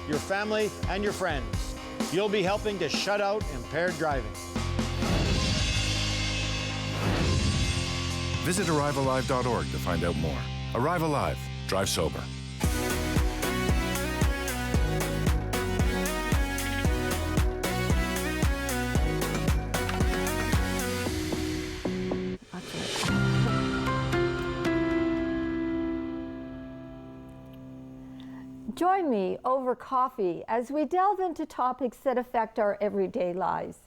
your family, and your friends. You'll be helping to shut out impaired driving. Visit ArriveAlive.org to find out more. Arrive Alive. Drive sober. Join me over coffee as we delve into topics that affect our everyday lives.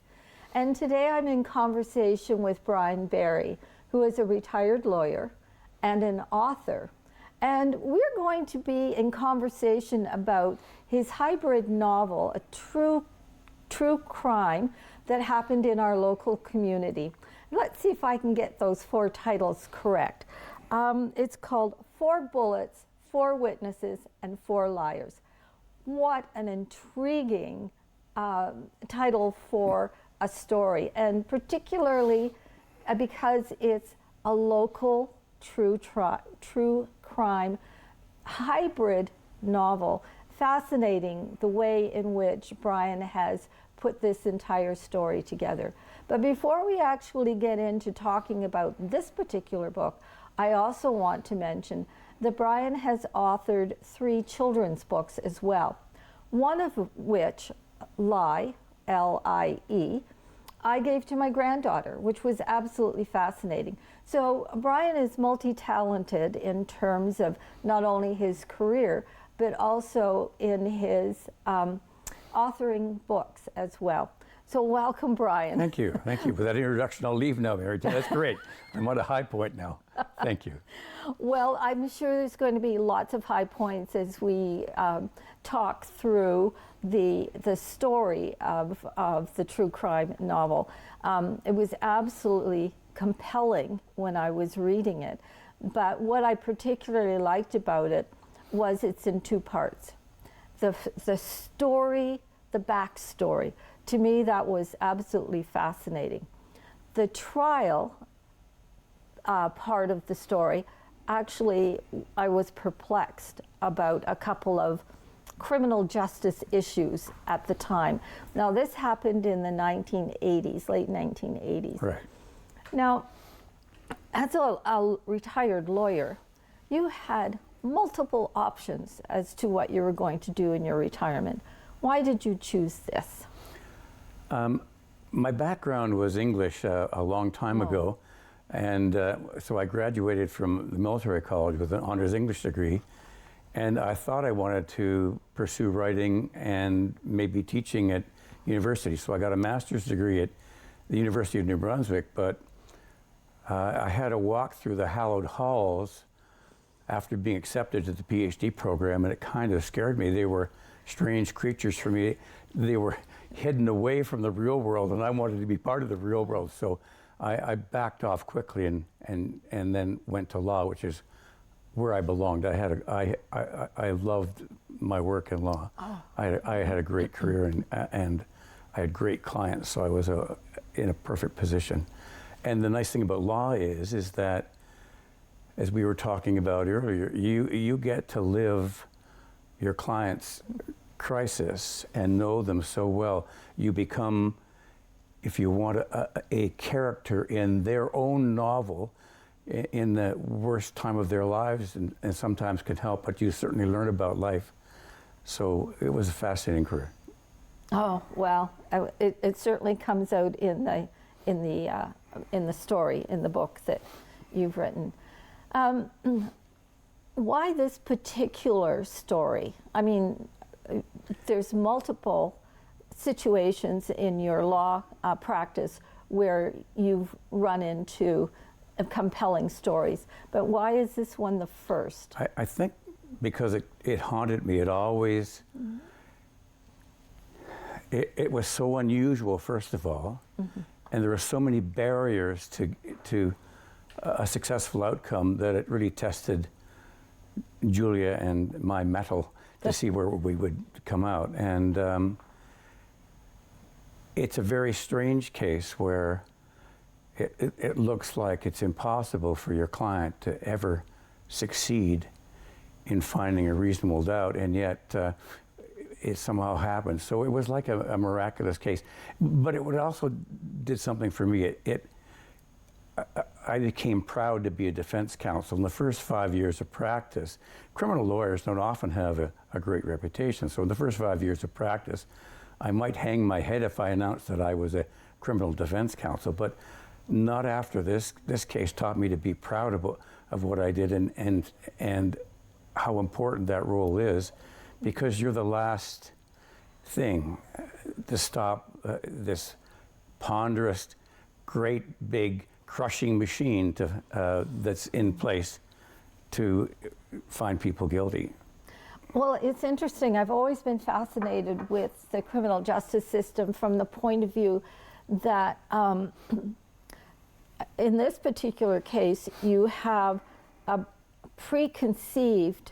And today I'm in conversation with Brian Barrie, who is a retired lawyer and an author. And we're going to be in conversation about his hybrid novel, a true crime that happened in our local community. Let's see if I can get those 4 titles correct. It's called 4 Bullets, 4 Witnesses, and 4 Liars. What an intriguing title for a story, and particularly because it's a local true crime hybrid novel. Fascinating the way in which Brian has put this entire story together. But before we actually get into talking about this particular book, I also want to mention that Brian has authored 3 children's books as well, one of which, Lie, L-I-E, I gave to my granddaughter, which was absolutely fascinating. So Brian is multi-talented in terms of not only his career, but also in his authoring books as well. So welcome, Brian. Thank you. Thank you for that introduction. I'll leave now, Mary. That's great. I'm at a high point now. Thank you. Well, I'm sure there's going to be lots of high points as we talk through the story of the true crime novel. It was absolutely compelling when I was reading it. But what I particularly liked about it was it's in 2 parts. The story, the backstory. To me, that was absolutely fascinating. The trial part of the story, actually, I was perplexed about a couple of criminal justice issues at the time. Now, this happened in the 1980s, late 1980s. Right. Now, as a retired lawyer, you had multiple options as to what you were going to do in your retirement. Why did you choose this? My background was English a long time ago, and so I graduated from the military college with an honors English degree, and I thought I wanted to pursue writing and maybe teaching at university. So I got a master's degree at the University of New Brunswick, but I had to walk through the hallowed halls after being accepted to the PhD program, and it kind of scared me. They were strange creatures for me. They were hidden away from the real world, and I wanted to be part of the real world. So I backed off quickly and then went to law, which is where I belonged. I loved my work in law. Oh. I had a great career and I had great clients, so I was in a perfect position. And the nice thing about law is that, as we were talking about earlier, you get to live your client's crisis and know them so well. You become, if you want, a character in their own novel in the worst time of their lives, and sometimes can help, but you certainly learn about life. So it was a fascinating career. Oh, well, it certainly comes out in the story, in the book that you've written. Why this particular story? I mean, there's multiple situations in your law practice where you've run into compelling stories, but why is this one the first? I think because it haunted me. It always, it was so unusual, first of all, and there were so many barriers to a successful outcome that it really tested Julia and my mettle to see where we would come out. And it's a very strange case where it looks like it's impossible for your client to ever succeed in finding a reasonable doubt, and yet it somehow happened. So it was like a miraculous case. But it would also did something for me. I became proud to be a defense counsel. In the first 5 years of practice, criminal lawyers don't often have a great reputation. So in the first 5 years of practice, I might hang my head if I announced that I was a criminal defense counsel, but not after this. This case taught me to be proud of what I did and how important that role is, because you're the last thing to stop this ponderous, great, big, crushing machine that's in place to find people guilty. Well, it's interesting. I've always been fascinated with the criminal justice system from the point of view that in this particular case, you have a preconceived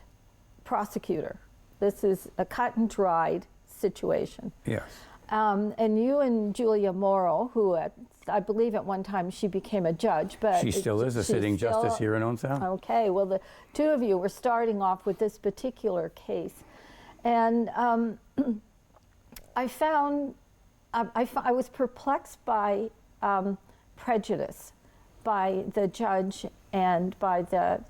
prosecutor. This is a cut and dried situation. Yes. And you and Julia Morrow, who I believe at one time she became a judge, but she still is a sitting justice here in Owen Sound. Okay, well, the two of you were starting off with this particular case, and I found I was perplexed by prejudice by the judge and by the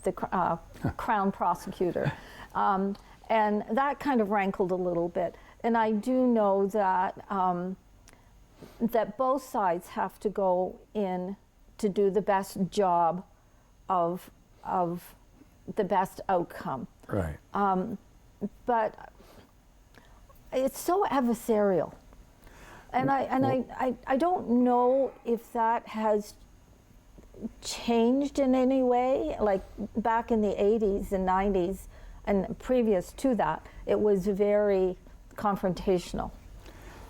Crown prosecutor, and that kind of rankled a little bit. And I do know that that both sides have to go in to do the best job of the best outcome. Right. But it's so adversarial, and I don't know if that has changed in any way. Like back in the 80s and 90s, and previous to that, it was very confrontational.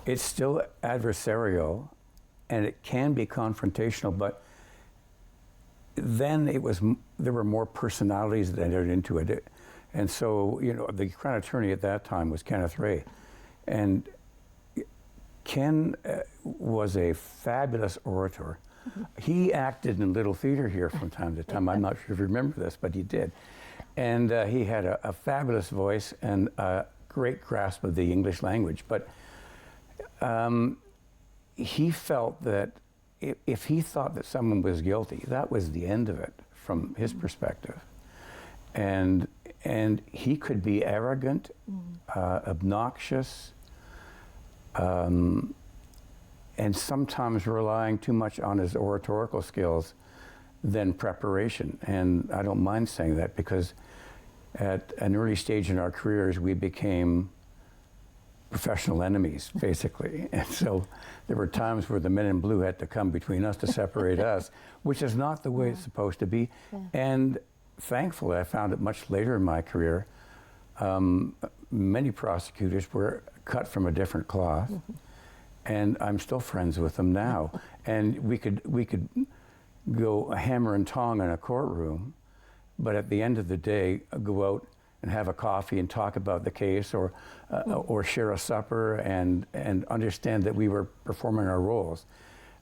It's still adversarial, and it can be confrontational, but then there were more personalities that entered into it. And so, the Crown Attorney at that time was Kenneth Ray. And Ken was a fabulous orator. Mm-hmm. He acted in Little Theater here from time to time. I'm not sure if you remember this, but he did. And he had a fabulous voice and a great grasp of the English language. But he felt that if he thought that someone was guilty, that was the end of it from his perspective. And he could be arrogant, obnoxious, and sometimes relying too much on his oratorical skills than preparation. And I don't mind saying that, because at an early stage in our careers, we became professional enemies, basically. And so there were times where the men in blue had to come between us to separate us, which is not the way it's supposed to be. Yeah. And thankfully, I found it much later in my career, many prosecutors were cut from a different cloth, mm-hmm. and I'm still friends with them now. And we could go hammer and tong in a courtroom, but at the end of the day, go out and have a coffee and talk about the case, or share a supper and understand that we were performing our roles.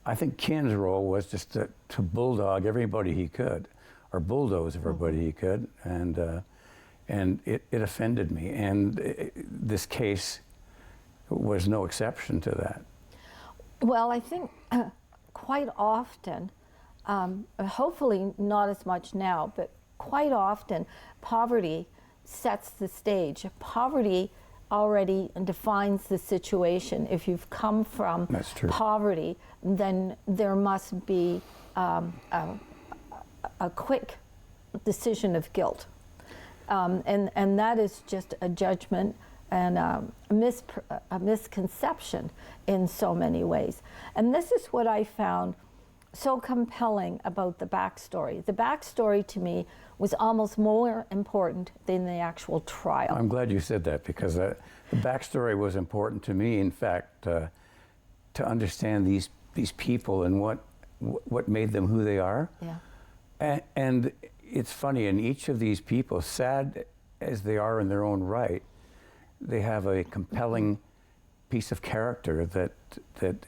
I think Ken's role was just to bulldog everybody he could, or bulldoze everybody he could, and it offended me. And this case was no exception to that. Well, I think quite often, hopefully not as much now, but quite often, poverty sets the stage. Poverty already defines the situation. If you've come from poverty, then there must be a quick decision of guilt. And that is just a judgment and a misconception in so many ways. And this is what I found so compelling about the backstory. The backstory to me was almost more important than the actual trial. I'm glad you said that, because the backstory was important to me, in fact, to understand these people and what made them who they are. Yeah. And it's funny, in each of these people, sad as they are in their own right, they have a compelling piece of character that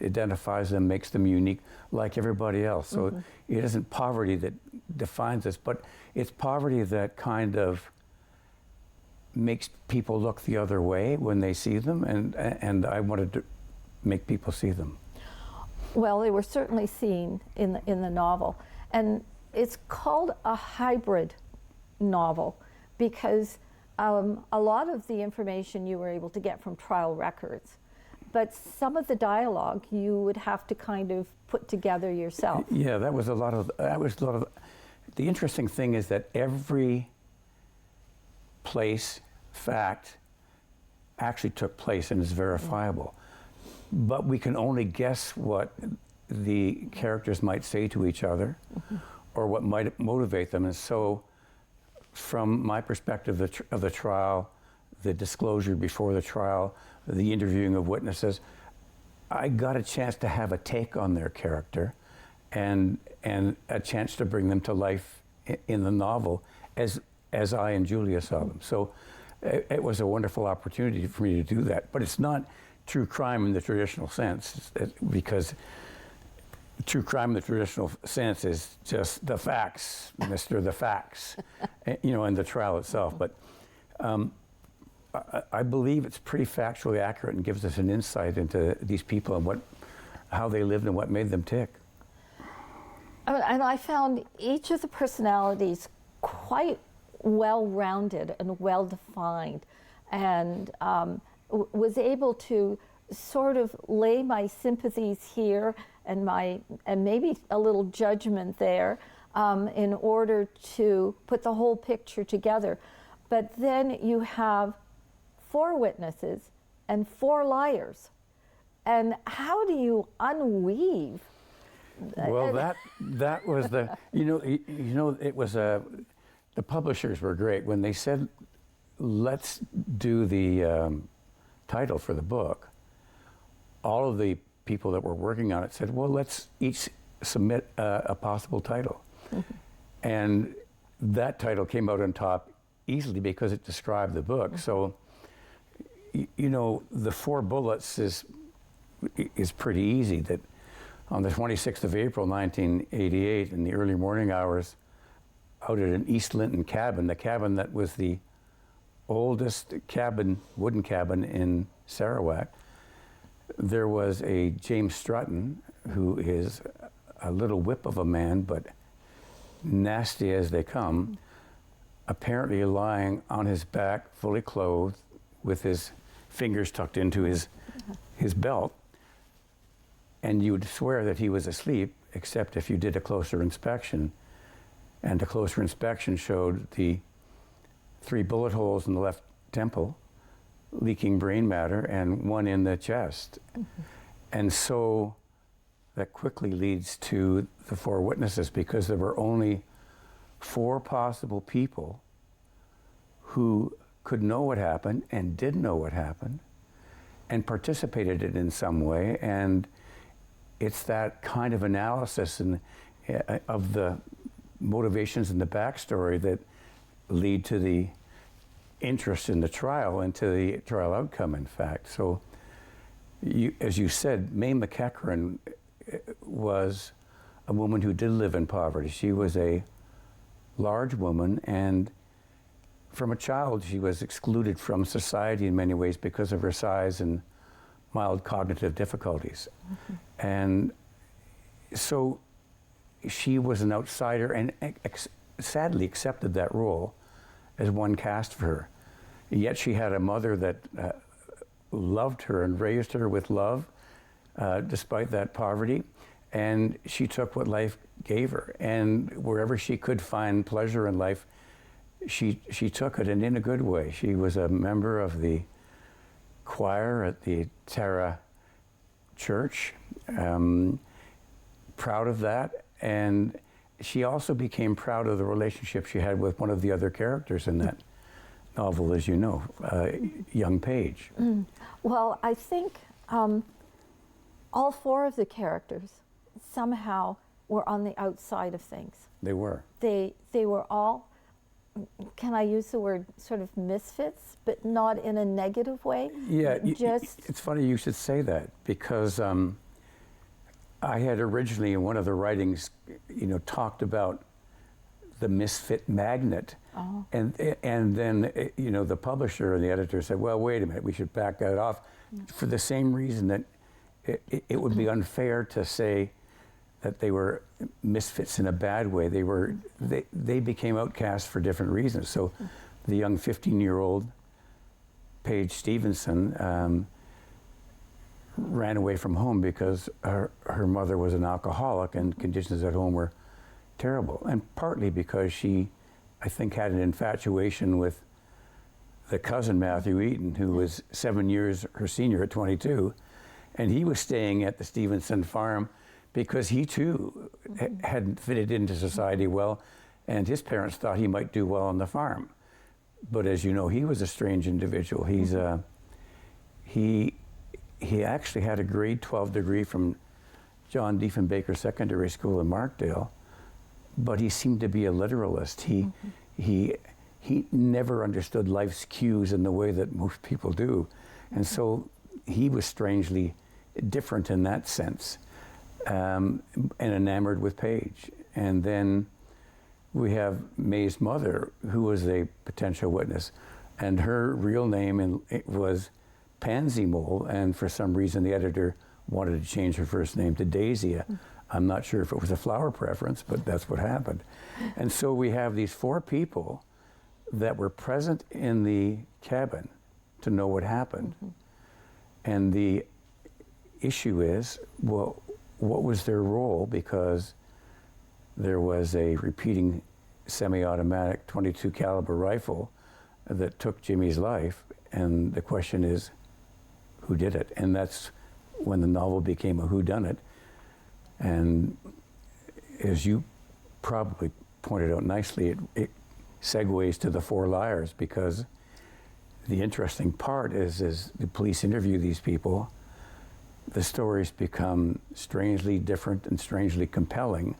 identifies them, makes them unique, like everybody else. So mm-hmm. It isn't poverty that defines us, but it's poverty that kind of makes people look the other way when they see them, and I wanted to make people see them. Well, they were certainly seen in the novel, and it's called a hybrid novel because a lot of the information you were able to get from trial records, but some of the dialogue you would have to kind of put together yourself. Yeah, that was a lot of. The interesting thing is that every place, fact, actually took place and is verifiable. But we can only guess what the characters might say to each other or what might motivate them. And so, from my perspective of the trial, the disclosure before the trial, the interviewing of witnesses, I got a chance to have a take on their character and a chance to bring them to life in the novel as I and Julia saw them. So it was a wonderful opportunity for me to do that. But it's not true crime in the traditional sense, because true crime in the traditional sense is just the facts, Mr. The Facts, and the trial itself. But I believe it's pretty factually accurate and gives us an insight into these people and how they lived and what made them tick. And I found each of the personalities quite well-rounded and well-defined, and was able to sort of lay my sympathies here and maybe a little judgment there in order to put the whole picture together. But then you have 4 witnesses and 4 liars, and how do you unweave? Well, that was the it was the publishers were great when they said, let's do the title for the book. All of the people that were working on it said, well, let's each submit a possible title. And that title came out on top easily because it described the book. So, the 4 bullets is pretty easy. That on the 26th of April, 1988, in the early morning hours, out at an East Linton cabin, the cabin that was the oldest wooden cabin in Sarawak, there was a James Strutton, who is a little whip of a man, but nasty as they come, apparently lying on his back, fully clothed, with his fingers tucked into his belt. And you would swear that he was asleep, except if you did a closer inspection. And a closer inspection showed the 3 bullet holes in the left temple, leaking brain matter, and 1 in the chest. And so that quickly leads to the 4 witnesses, because there were only 4 possible people who could know what happened and did know what happened and participated in it in some way. And it's that kind of analysis of the motivations and the backstory that lead to the interest in the trial and to the trial outcome, in fact. So, as you said, May McEachran was a woman who did live in poverty. She was a large woman, and from a child she was excluded from society in many ways because of her size and mild cognitive difficulties. And so she was an outsider and sadly accepted that role as one cast for her. Yet she had a mother that loved her and raised her with love despite that poverty. And she took what life gave her. And wherever she could find pleasure in life, she took it, and in a good way. She was a member of the choir at the Tara Church, proud of that. And she also became proud of the relationship she had with one of the other characters in that novel, as you know, young Paige. Well, I think all 4 of the characters somehow were on the outside of things. They were. They were all, can I use the word, sort of misfits, but not in a negative way? Yeah, just it's funny you should say that, because I had originally in one of the writings, talked about the misfit magnet, And then, you know, the publisher and the editor said, well, wait a minute, we should back that off for the same reason that it would be unfair to say that they were misfits in a bad way. They became outcasts for different reasons. So the young 15-year-old Paige Stevenson ran away from home because her mother was an alcoholic and conditions at home were terrible. And partly because she, I think, had an infatuation with the cousin Matthew Eaton, who was 7 years her senior at 22. And he was staying at the Stevenson farm because he too hadn't fitted into society well, and his parents thought he might do well on the farm. But as you know, he was a strange individual. He actually had a grade 12 degree from John Diefenbaker Secondary School in Markdale, but he seemed to be a literalist. He never understood life's cues in the way that most people do. And so he was strangely different in that sense, and enamored with Paige. And then we have May's mother, who was a potential witness, and her real name was Pansy Mole, and for some reason the editor wanted to change her first name to Daisy. I'm not sure if it was a flower preference, but that's what happened. And so we have these 4 people that were present in the cabin to know what happened. And the issue is, well, what was their role? Because there was a repeating semi-automatic .22 caliber rifle that took Jimmy's life, and the question is, who did it? And that's when the novel became a whodunit. And as you probably pointed out nicely, it segues to the 4 liars, because the interesting part is the police interview these people, the stories become strangely different and strangely compelling.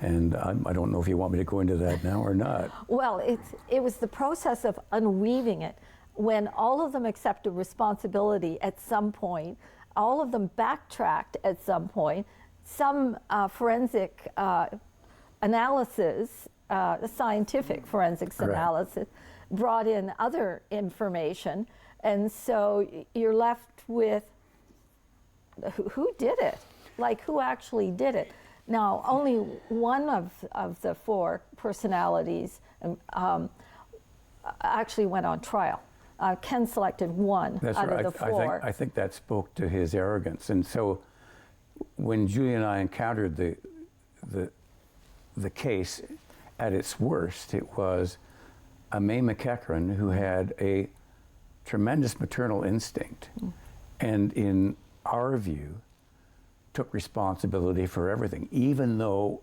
And I don't know if you want me to go into that now or not. Well, it was the process of unweaving it. When all of them accepted responsibility at some point, all of them backtracked at some point, some forensic analysis, scientific forensics analysis, brought in other information, and so you're left with who did it? Like, who actually did it? Now, only one of the 4 personalities actually went on trial. Ken selected one out of the 4. I think that spoke to his arrogance. And so when Julie and I encountered the case at its worst, it was a May McEachran who had a tremendous maternal instinct, and in our view, took responsibility for everything, even though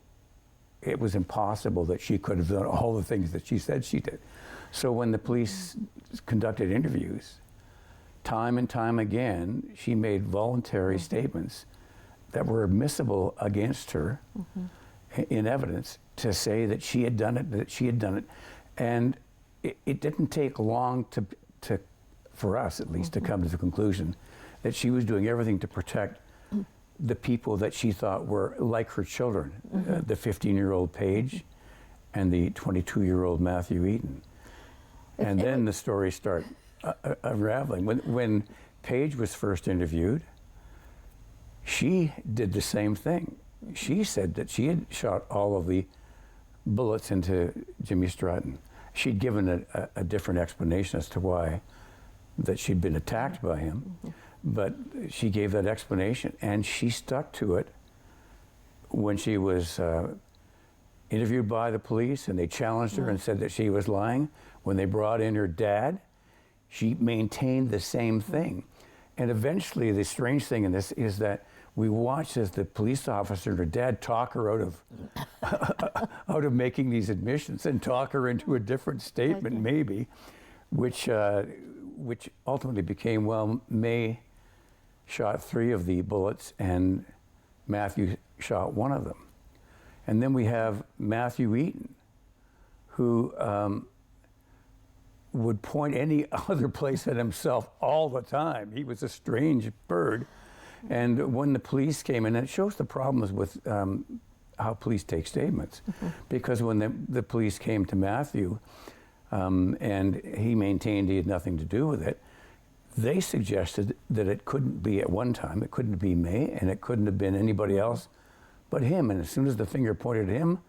it was impossible that she could have done all the things that she said she did. So when the police conducted interviews, time and time again, she made voluntary statements that were admissible against her in evidence to say that she had done it, And it didn't take long to for us at least, to come to the conclusion that she was doing everything to protect the people that she thought were like her children, the 15-year-old Paige and the 22-year-old Matthew Eaton. And then the stories start unraveling. When Paige was first interviewed, she did the same thing. She said that she had shot all of the bullets into Jimmy Stratton. She'd given a different explanation as to why that she'd been attacked by him, but she gave that explanation, and she stuck to it when she was interviewed by the police, and they challenged her and said that she was lying. When they brought in her dad, she maintained the same thing. And eventually, the strange thing in this is that we watched as the police officer and her dad talk her out of making these admissions and talk her into a different statement, maybe, which ultimately became, well, May shot 3 of the bullets and Matthew shot 1 of them. And then we have Matthew Eaton, who would point any other place at himself all the time. He was a strange bird. And when the police came in, and it shows the problems with how police take statements. Because when the police came to Matthew and he maintained he had nothing to do with it, they suggested that it couldn't be at one time, it couldn't be May, and it couldn't have been anybody else but him. And as soon as the finger pointed at him,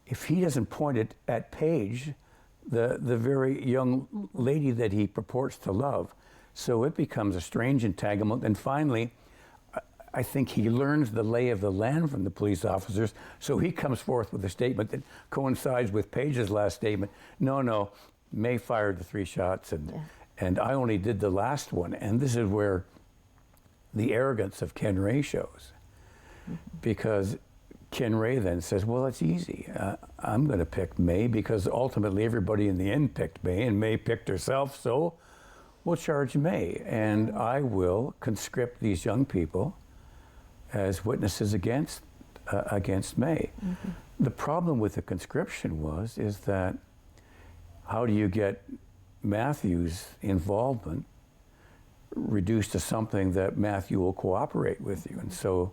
if he doesn't point it at Paige, the very young lady that he purports to love, so it becomes a strange entanglement. And finally, I think he learns the lay of the land from the police officers, so he comes forth with a statement that coincides with Paige's last statement. No, May fired the 3 shots, and I only did the last one. And this is where the arrogance of Ken Ray shows. Because Ken Ray then says, well, it's easy. I'm going to pick May because ultimately everybody in the end picked May, and May picked herself, so we'll charge May. And I will conscript these young people as witnesses against May. The problem with the conscription is that how do you get Matthew's involvement reduced to something that Matthew will cooperate with you? And so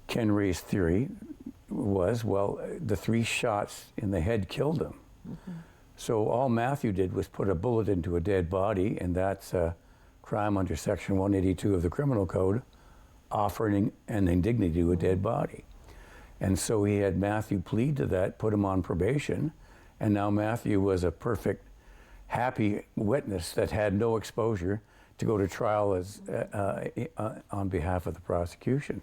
Ken Ray's theory was, well, the 3 shots in the head killed him. So all Matthew did was put a bullet into a dead body, and that's a crime under Section 182 of the Criminal Code, offering an indignity to a dead body. And so he had Matthew plead to that, put him on probation, and now Matthew was a perfect, happy witness that had no exposure to go to trial as on behalf of the prosecution.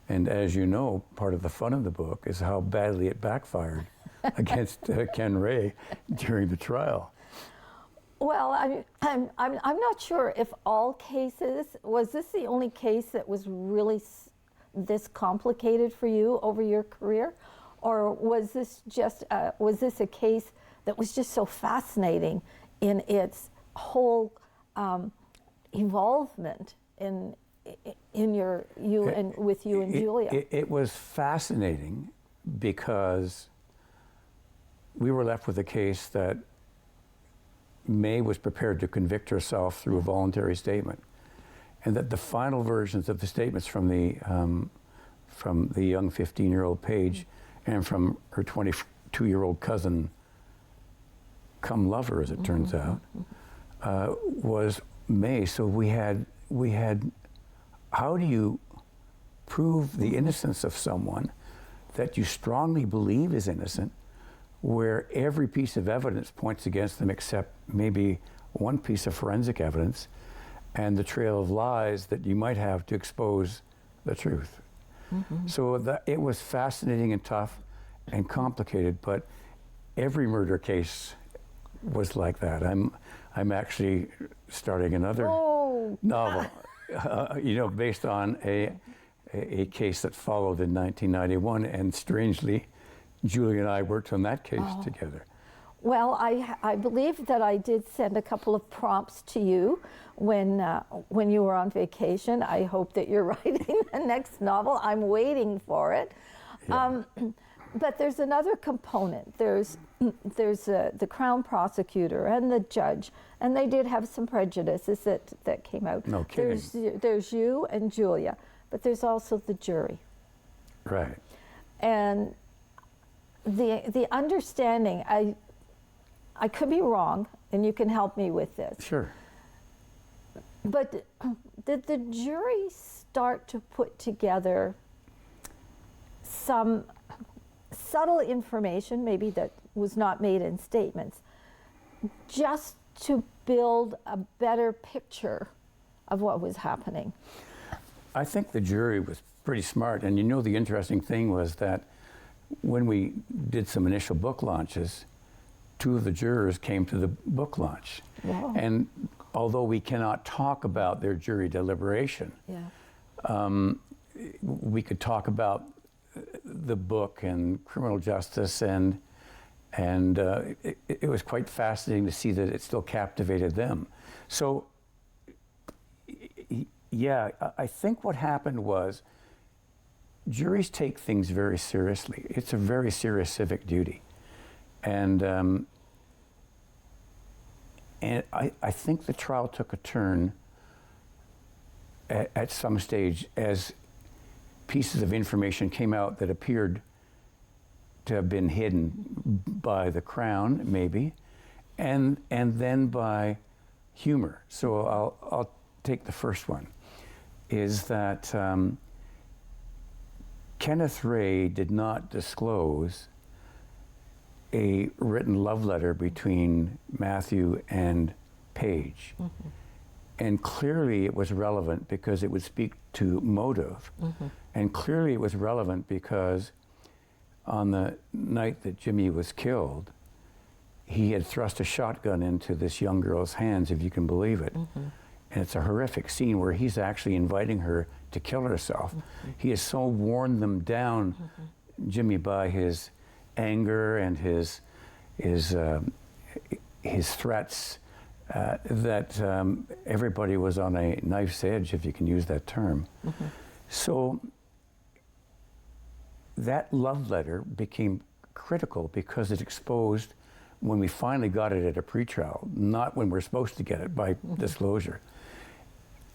And as you know, part of the fun of the book is how badly it backfired against Ken Ray during the trial. Well, I'm not sure if all cases, was this the only case that was really this complicated for you over your career? Or was this just, was this a case that was just so fascinating in its whole involvement with you and Julia? It was fascinating because we were left with a case that May was prepared to convict herself through a voluntary statement, and that the final versions of the statements from the young 15-year-old Paige and from her 22-year-old cousin, come lover, as it turns out, was May. So we had. How do you prove the innocence of someone that you strongly believe is innocent, where every piece of evidence points against them except maybe one piece of forensic evidence and the trail of lies that you might have to expose the truth? So it was fascinating and tough and complicated, but every murder case was like that. I'm actually starting another novel, based on a case that followed in 1991, and strangely, Julie and I worked on that case together. Well, I believe that I did send a couple of prompts to you when you were on vacation. I hope that you're writing the next novel. I'm waiting for it. Yeah. But there's another component. There's the Crown prosecutor and the judge, and they did have some prejudices that came out. No kidding. There's you and Julia, but there's also the jury. Right. And the understanding, I could be wrong, and you can help me with this. Sure. But did the jury start to put together some subtle information, maybe that was not made in statements, just to build a better picture of what was happening? I think the jury was pretty smart. And the interesting thing was that when we did some initial book launches, 2 of the jurors came to the book launch. Wow. And although we cannot talk about their jury deliberation, we could talk about the book and criminal justice, and it was quite fascinating to see that it still captivated them. So, yeah, I think what happened was juries take things very seriously. It's a very serious civic duty. And I think the trial took a turn at some stage as pieces of information came out that appeared to have been hidden by the Crown, maybe, and then by humor. So I'll take the first one, is that Kenneth Ray did not disclose a written love letter between Matthew and Paige. Mm-hmm. And clearly it was relevant because it would speak to motive. Mm-hmm. And clearly it was relevant because on the night that Jimmy was killed, he had thrust a shotgun into this young girl's hands, if you can believe it. Mm-hmm. And it's a horrific scene where he's actually inviting her to kill herself. Mm-hmm. He has so worn them down, mm-hmm. Jimmy, by his anger and his threats, that everybody was on a knife's edge, if you can use that term. Mm-hmm. So that love letter became critical because it exposed, when we finally got it at a pretrial, not when we're supposed to get it by mm-hmm. disclosure,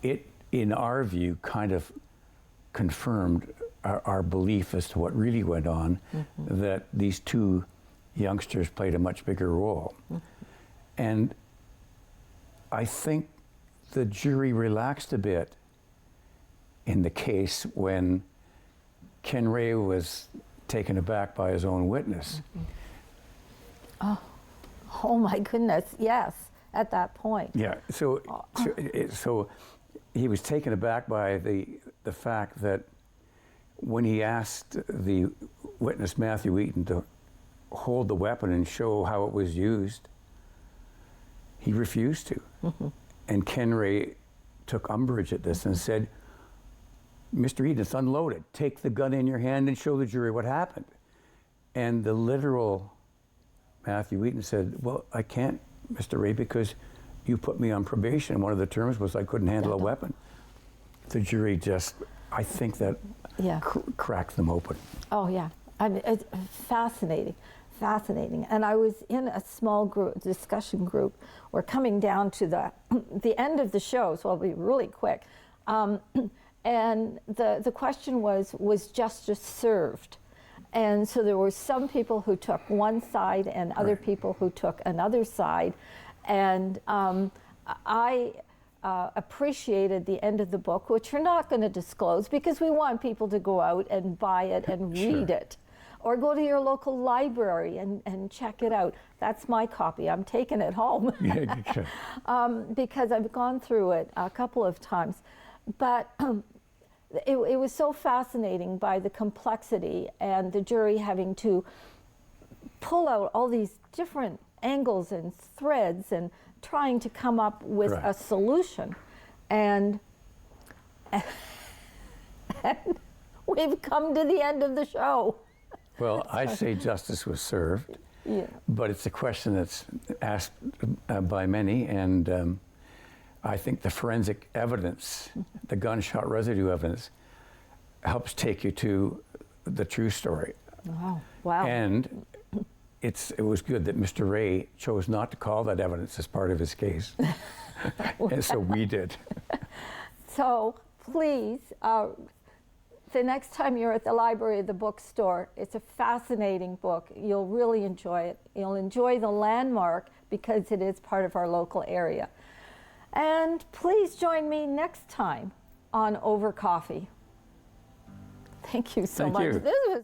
it, in our view, kind of confirmed our belief as to what really went on, mm-hmm. that these two youngsters played a much bigger role. Mm-hmm. And I think the jury relaxed a bit in the case when Ken Ray was taken aback by his own witness. Mm-hmm. Oh my goodness, yes, at that point. Yeah, so he was taken aback by the fact that when he asked the witness, Matthew Eaton, to hold the weapon and show how it was used, he refused to. Mm-hmm. And Ken Ray took umbrage at this mm-hmm. and said, "Mr. Eaton, it's unloaded. Take the gun in your hand and show the jury what happened." And the literal Matthew Eaton said, "Well, I can't, Mr. Ray, because you put me on probation. One of the terms was I couldn't handle a weapon." The jury just, I think that cracked them open. Oh yeah, I mean, it's fascinating. And I was in a small group, discussion group. We're coming down to the end of the show, so I'll be really quick. And the question was justice served? And so there were some people who took one side and other right. people who took another side. And I appreciated the end of the book, which we're not going to disclose because we want people to go out and buy it and read sure. it. Or go to your local library and check it out. That's my copy. I'm taking it home. Yeah, sure. Because I've gone through it a couple of times. But it was so fascinating by the complexity and the jury having to pull out all these different angles and threads and trying to come up with right. a solution. And we've come to the end of the show. Well, I say justice was served, yeah. But it's a question that's asked by many, and I think the forensic evidence, the gunshot residue evidence, helps take you to the true story. Oh, wow. And it was good that Mr. Ray chose not to call that evidence as part of his case. And so we did. So please, the next time you're at the library or the bookstore, it's a fascinating book. You'll really enjoy it. You'll enjoy the landmark because it is part of our local area. And please join me next time on Over Coffee. Thank you so much. You. This was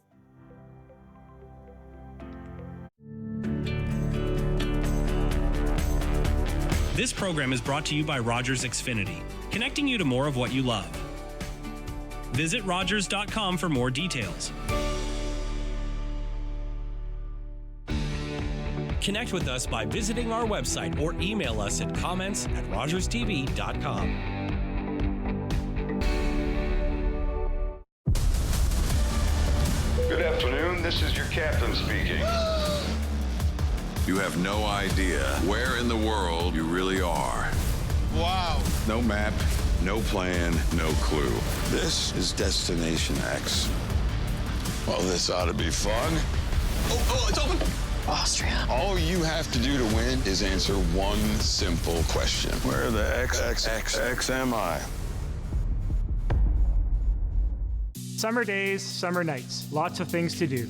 This program is brought to you by Rogers Xfinity, connecting you to more of what you love. Visit Rogers.com for more details. Connect with us by visiting our website or email us at comments@rogerstv.com. Good afternoon, this is your captain speaking. You have no idea where in the world you really are. Wow. No map, no plan, no clue. This is Destination X. Well, this ought to be fun. Oh, it's open. Austria. All you have to do to win is answer one simple question. Where the X am I? Summer days, summer nights, lots of things to do.